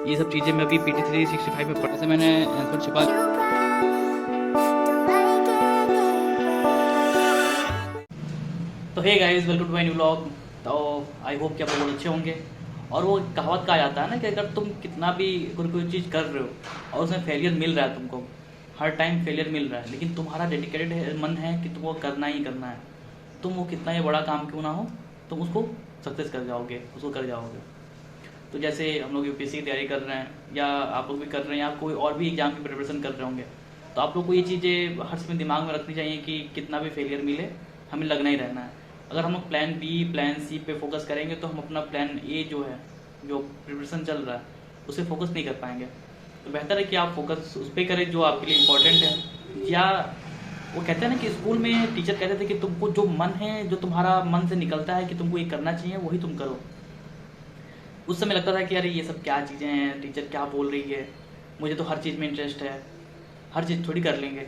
ये सब चीज़ें मैं अभी PT 365 में पढ़ा, जैसे मैंने आंसर छिपा। तो hey guys, welcome to my new vlog. तो आई होप कि आप लोग बहुत अच्छे होंगे। और वो कहावत कहा जाता है ना कि अगर तुम कितना भी कोई चीज़ कर रहे हो और उसमें फेलियर मिल रहा है, तुमको हर टाइम फेलियर मिल रहा है, लेकिन तुम्हारा डेडिकेटेड मन है कि तुमको करना ही करना है, तुम वो कितना ही बड़ा काम क्यों ना हो, तुम उसको सक्सेस कर जाओगे, उसको कर जाओगे। तो जैसे हम लोग यूपीएससी की तैयारी कर रहे हैं, या आप लोग भी कर रहे हैं, या कोई और भी एग्जाम की प्रिपरेशन कर रहे होंगे, तो आप लोग को ये चीज़ें हर समय दिमाग में रखनी चाहिए कि कितना भी फेलियर मिले, हमें लगना ही रहना है। अगर हम लोग प्लान बी प्लान सी पे फोकस करेंगे तो हम अपना प्लान ए जो है, जो प्रिपरेशन चल रहा है, उसे फोकस नहीं कर पाएंगे। तो बेहतर है कि आप फोकस उस पर करें जो आपके लिए इम्पोर्टेंट है। या वो कहते हैं ना कि स्कूल में टीचर कहते थे कि तुमको जो मन है, जो तुम्हारा मन से निकलता है कि तुमको ये करना चाहिए, वही तुम करो। उस समय लगता था कि अरे ये सब क्या चीज़ें हैं, टीचर क्या बोल रही है, मुझे तो हर चीज़ में इंटरेस्ट है, हर चीज़ थोड़ी कर लेंगे।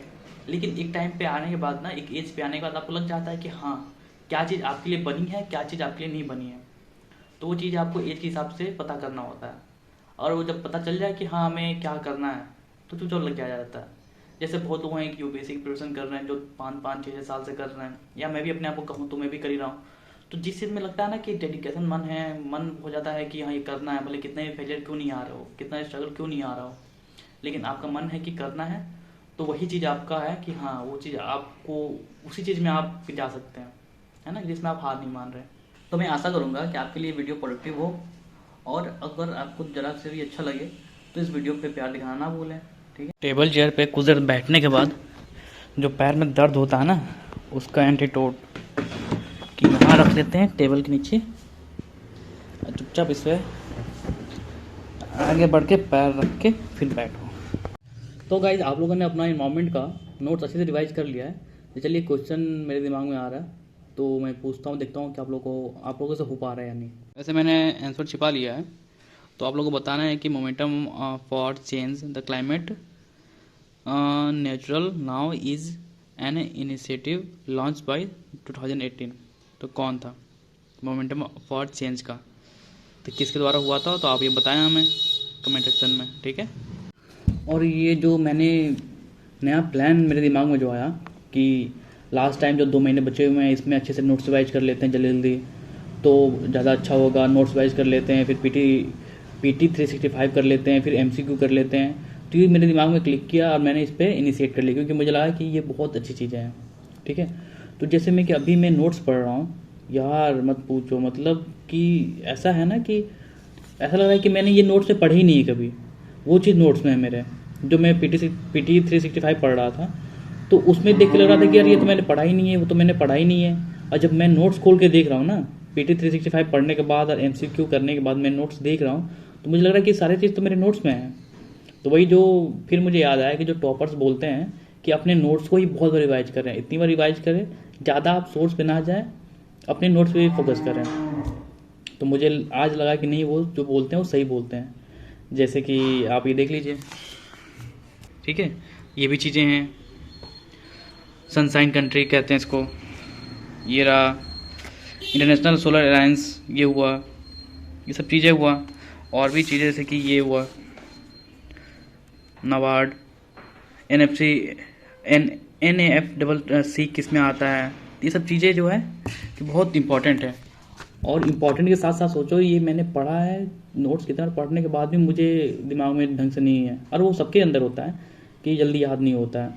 लेकिन एक टाइम पे आने के बाद ना, एक एज पे आने के बाद आपको लग जाता है कि हाँ, क्या चीज़ आपके लिए बनी है, क्या चीज़ आपके लिए नहीं बनी है। तो वो चीज़ आपको एज के हिसाब से पता करना होता है। और वो जब पता चल जाए कि हाँ हमें क्या करना है, तो चुपचाप लग जाता है। जैसे बहुत लोग हैं कि यूपीएससी की प्रिपरेशन कर रहे हैं, जो 5-5 6 6 साल से कर रहे हैं, या मैं भी अपने आप को कहूँ तो मैं भी कर ही रहा हूँ। तो जिस चीज़ में लगता है ना कि डेडिकेशन मन है, मन हो जाता है कि हाँ ये करना है, भले कितने भी फेलियर क्यों नहीं आ रहा हो, कितना स्ट्रगल क्यों नहीं आ रहा हो, लेकिन आपका मन है कि करना है, तो वही चीज़ आपका है कि हाँ वो चीज़ आपको, उसी चीज़ में आप जा सकते हैं, है ना, जिसमें आप हार नहीं मान रहे। तो मैं आशा करूँगा कि आपके लिए वीडियो प्रोडक्टिव हो, और अगर आपको ज़रा से भी अच्छा लगे तो इस वीडियो पे प्यार दिखाना ना भूलें, ठीक है। टेबल चेयर पे कुछ देर बैठने के बाद जो पैर में दर्द होता है ना, उसका एंटीटोड कि यहाँ रख लेते हैं टेबल के नीचे, चुपचाप इस पे आगे बढ़ के पैर रख के फिर बैठो। तो गाइज, आप लोगों ने अपना इन्वायरमेंट का नोट्स अच्छे से रिवाइज कर लिया है। तो चलिए, क्वेश्चन मेरे दिमाग में आ रहा है, तो मैं पूछता हूँ, देखता हूँ कि आप लोगों से हो पा रहा है या नहीं। वैसे मैंने आंसर छिपा लिया है, तो आप लोगों को बताना है कि momentum for change the climate natural now is an initiative launch by 2018। तो कौन था मोमेंटम फॉर चेंज का, तो किसके द्वारा हुआ था, तो आप ये बताएं हमें कमेंट सेक्शन में, ठीक है। और ये जो मैंने नया प्लान मेरे दिमाग में जो आया कि लास्ट टाइम जो 2 महीने बचे हुए हैं, इसमें अच्छे से नोट्स रिवाइज कर लेते हैं जल्दी जल्दी, तो ज़्यादा अच्छा होगा। नोट्स रिवाइज कर लेते हैं, फिर पीटी 365 कर लेते हैं, फिर एमसीक्यू कर लेते हैं। तो ये मेरे दिमाग में क्लिक किया और मैंने इस पर इनिशिएट कर लिया, क्योंकि मुझे लगा कि ये बहुत अच्छी चीज़ें हैं, ठीक है। तो जैसे मैं कि अभी मैं नोट्स पढ़ रहा हूँ यार, मत पूछो, मतलब कि ऐसा है ना कि ऐसा लग रहा है कि मैंने ये नोट्स में पढ़े ही नहीं है कभी। वो चीज़ नोट्स में है मेरे, जो मैं पीटी 365 पढ़ रहा था, तो उसमें देख के लग रहा था कि यार ये तो मैंने पढ़ा ही नहीं है, वो तो मैंने पढ़ा ही नहीं है। और जब मैं नोट्स खोल के देख रहा हूँ ना, पीटी 365 पढ़ने के बाद और एमसीक्यू करने के बाद मैं नोट्स देख रहा हूँ, तो मुझे लग रहा है कि सारी चीज़ तो मेरे नोट्स में है। तो वही जो फिर मुझे याद आया कि जो टॉपर्स बोलते हैं कि अपने नोट्स को ही बहुत बार रिवाइज करें, इतनी बार रिवाइज करें, ज़्यादा आप सोर्स पे ना जाए, अपने नोट्स पे फोकस करें। तो मुझे आज लगा कि नहीं, वो जो बोलते हैं वो सही बोलते हैं। जैसे कि आप ये देख लीजिए, ठीक है, ये भी चीज़ें हैं, सनशाइन कंट्री कहते हैं इसको, ये रहा इंटरनेशनल सोलर अलायंस, ये हुआ, ये सब चीज़ें हुआ। और भी चीज़ें जैसे कि ये हुआ नाबार्ड, NFC, NAFCC किस में आता है, ये सब चीज़ें जो है कि बहुत इंपॉर्टेंट है। और इम्पॉर्टेंट के साथ साथ सोचो, ये मैंने पढ़ा है, नोट्स कितना पढ़ने के बाद भी मुझे दिमाग में ढंग से नहीं है। और वो सबके अंदर होता है कि जल्दी याद नहीं होता है।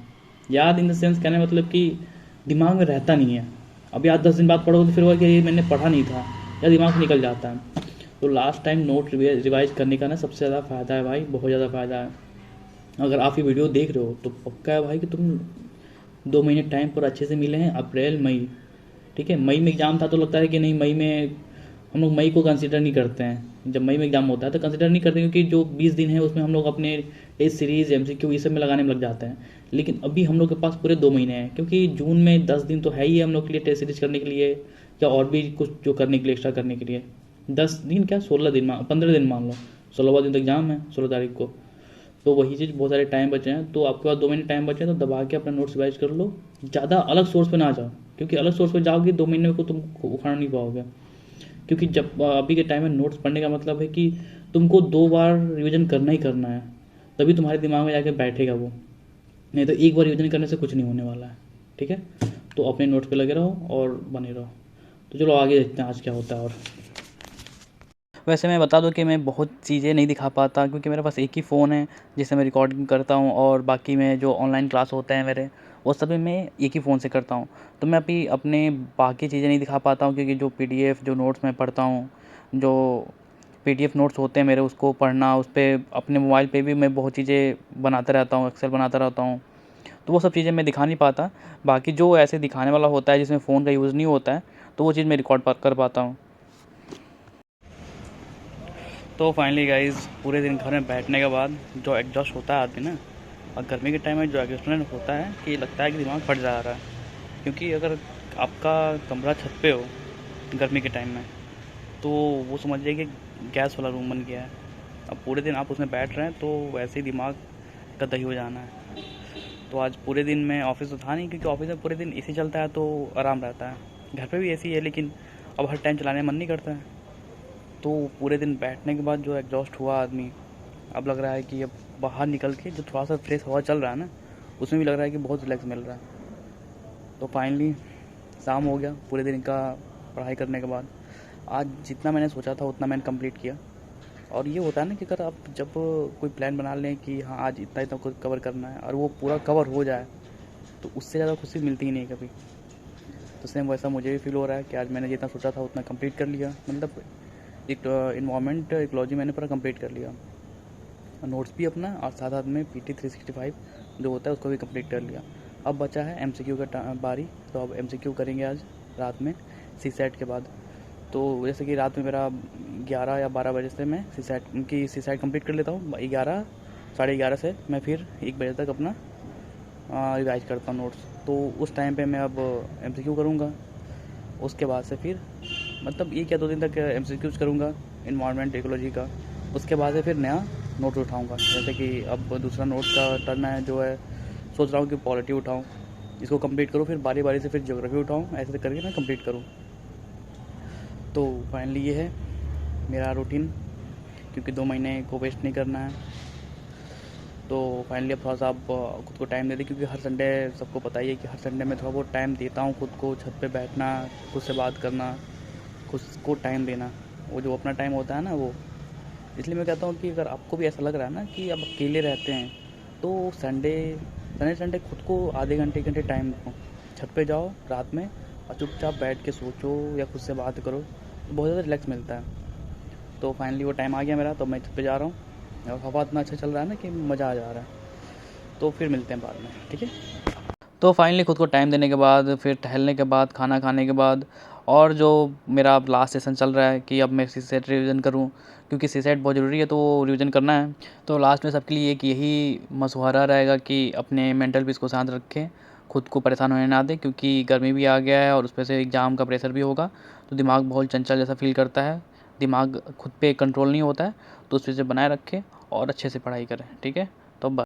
याद इन द सेंस कहने मतलब कि दिमाग में रहता नहीं है। अब याद 10 दिन बाद पढ़ोगे तो फिर वो कि ये मैंने पढ़ा नहीं था, या दिमाग से निकल जाता है। तो लास्ट टाइम नोट रिवाइज करने का ना सबसे ज़्यादा फ़ायदा है भाई, बहुत ज़्यादा फ़ायदा है। अगर आप ये वीडियो देख रहे हो तो पक्का है भाई कि तुम 2 महीने टाइम पर अच्छे से मिले हैं, अप्रैल मई, ठीक है। मई में एग्ज़ाम था तो लगता है कि नहीं, मई में हम लोग मई को कंसिडर नहीं करते हैं। जब मई में एग्जाम होता है तो कंसिडर नहीं करते, क्योंकि जो 20 दिन है उसमें हम लोग अपने टेस्ट सीरीज़ एमसीक्यू ये सब में लगाने में लग जाते हैं। लेकिन अभी हम लोग के पास पूरे 2 महीने हैं, क्योंकि जून में 10 दिन तो है ही हम लोग के लिए टेस्ट सीरीज करने के लिए, या और भी कुछ जो करने के लिए, एक्स्ट्रा करने के लिए। 10 दिन क्या, 16 दिन, 15 दिन मान लो, 16वां दिन तक एग्जाम है 16 तारीख को। तो वही चीज़, बहुत सारे टाइम बचे हैं, तो आपके पास 2 महीने टाइम बचे हैं, तो दबा के अपना नोट्स रिवाइज कर लो। ज़्यादा अलग सोर्स पे ना जाओ, क्योंकि अलग सोर्स पे जाओगे 2 महीने को तुम उखाड़ नहीं पाओगे। क्योंकि जब अभी के टाइम में नोट्स पढ़ने का मतलब है कि तुमको 2 बार रिवीजन करना ही करना है, तभी तुम्हारे दिमाग में जाके बैठेगा वो, नहीं तो एक बार रिवीजन करने से कुछ नहीं होने वाला है। ठीक है, तो अपने नोट्स पे लगे रहो और बने रहो। तो चलो आगे देखते हैं आज क्या होता है। और वैसे मैं बता दूं कि मैं बहुत चीज़ें नहीं दिखा पाता, क्योंकि मेरे पास एक ही फ़ोन है जिससे मैं रिकॉर्डिंग करता हूँ, और बाकी में जो ऑनलाइन क्लास होते हैं मेरे, वो सभी मैं एक ही फ़ोन से करता हूँ। तो मैं अभी अपने बाकी चीज़ें नहीं दिखा पाता हूँ, क्योंकि जो पीडीएफ जो नोट्स मैं पढ़ता हूँ, जो पीडीएफ नोट्स होते हैं मेरे, उसको पढ़ना, उस पे अपने मोबाइल पे भी मैं बहुत चीज़ें बनाता रहता हूँ, एक्सेल बनाता रहता हूँ। तो वो सब चीज़ें मैं दिखा नहीं पाता। बाकी जो ऐसे दिखाने वाला होता है जिसमें फ़ोन का यूज़ नहीं होता है, तो वो चीज़ मैं रिकॉर्ड कर पाता हूँ। तो फाइनली गाइज़, पूरे दिन घर में बैठने के बाद जो एग्जॉस्ट होता है आदमी ना, और गर्मी के टाइम में जो एग्जॉस्टमेंट होता है कि लगता है कि दिमाग फट जा रहा है। क्योंकि अगर आपका कमरा छत पे हो गर्मी के टाइम में, तो वो समझिए कि गैस वाला रूम बन गया है। अब पूरे दिन आप उसमें बैठ रहे हैं तो वैसे ही दिमाग का दही हो जाना है। तो आज पूरे दिन में ऑफिस तो था नहीं, क्योंकि ऑफिस में पूरे दिन एसी चलता है तो आराम रहता है। घर पे भी एसी है, लेकिन अब हर टाइम चलाने का मन नहीं करता है। तो पूरे दिन बैठने के बाद जो एग्जॉस्ट हुआ आदमी, अब लग रहा है कि अब बाहर निकल के जो थोड़ा सा फ्रेश हवा चल रहा है ना, उसमें भी लग रहा है कि बहुत रिलैक्स मिल रहा है। तो फाइनली शाम हो गया पूरे दिन का पढ़ाई करने के बाद। आज जितना मैंने सोचा था उतना मैंने कंप्लीट किया। और ये होता है ना कि अगर आप जब कोई प्लान बना लें कि हाँ आज इतना इतना कुछ कवर करना है, और वो पूरा कवर हो जाए, तो उससे ज़्यादा खुशी मिलती ही नहीं कभी। तो सेम वैसा मुझे भी फील हो रहा है कि आज मैंने जितना सोचा था उतना कंप्लीट कर लिया। मतलब एक इन्वायरमेंट इकोलॉजी मैंने पूरा कंप्लीट कर लिया, नोट्स भी अपना, और साथ साथ में PT 365 जो होता है उसको भी कंप्लीट कर लिया। अब बचा है MCQ का बारी। तो अब MCQ करेंगे आज रात में CSAT के बाद। तो जैसे कि रात में मेरा 11 या 12 बजे से मैं CSAT कंप्लीट कर लेता हूँ। 11 साढ़े 11 से मैं फिर 1 बजे तक अपना रिवाइज करता हूँ नोट्स। तो उस टाइम पे मैं अब MCQ करूँगा। उसके बाद से फिर मतलब 1 या 2 दिन तक MCQs करूँगा इन्वायरमेंट इकोलॉजी का। उसके बाद से फिर नया नोट्स उठाऊँगा। जैसे कि अब दूसरा नोट्स का टर्न है जो है, सोच रहा हूँ कि पॉलिटी उठाऊँ, इसको कंप्लीट करूँ, फिर बारी बारी से फिर ज्योग्राफी उठाऊँ, ऐसे करके मैं कंप्लीट करूँ। तो फाइनली ये है मेरा रूटीन, क्योंकि 2 महीने को वेस्ट नहीं करना है। तो फाइनली अब थोड़ा सा आप खुद को टाइम दे दें, क्योंकि हर संडे सबको पता ही है कि हर संडे में थोड़ा बहुत टाइम देता हूँ खुद को, छत पे बैठना, खुद से बात करना, खुद को टाइम देना, वो जो अपना टाइम होता है ना वो। इसलिए मैं कहता हूँ कि अगर आपको भी ऐसा लग रहा है ना कि आप अकेले रहते हैं, तो संडे खुद को आधे घंटे 1 घंटे टाइम दो, छत पे जाओ रात में और चुपचाप बैठ के सोचो या खुद से बात करो, तो बहुत ज़्यादा रिलैक्स मिलता है। तो फाइनली वो टाइम आ गया मेरा, तो मैं छत पे जा रहा हूँ, और हवा इतना अच्छा चल रहा है ना कि मज़ा आ जा रहा है। तो फिर मिलते हैं बाद में, ठीक है। तो फाइनली खुद को टाइम देने के बाद, फिर टहलने के बाद, खाना खाने के बाद, और जो मेरा अब लास्ट सेशन चल रहा है कि अब मैं CSAT रिवीजन करूं, क्योंकि CSAT बहुत ज़रूरी है, तो वो रिवीजन करना है। तो लास्ट में सबके लिए एक यही मशवरा रहेगा कि अपने मेंटल पीस को शांत रखें, खुद को परेशान होने ना दें, क्योंकि गर्मी भी आ गया है और उस पर से एग्ज़ाम का प्रेशर भी होगा। तो दिमाग बहुत चंचल जैसा फील करता है, दिमाग खुद पे कंट्रोल नहीं होता है। तो उस चीज़ से बनाए रखें और अच्छे से पढ़ाई करें, ठीक है।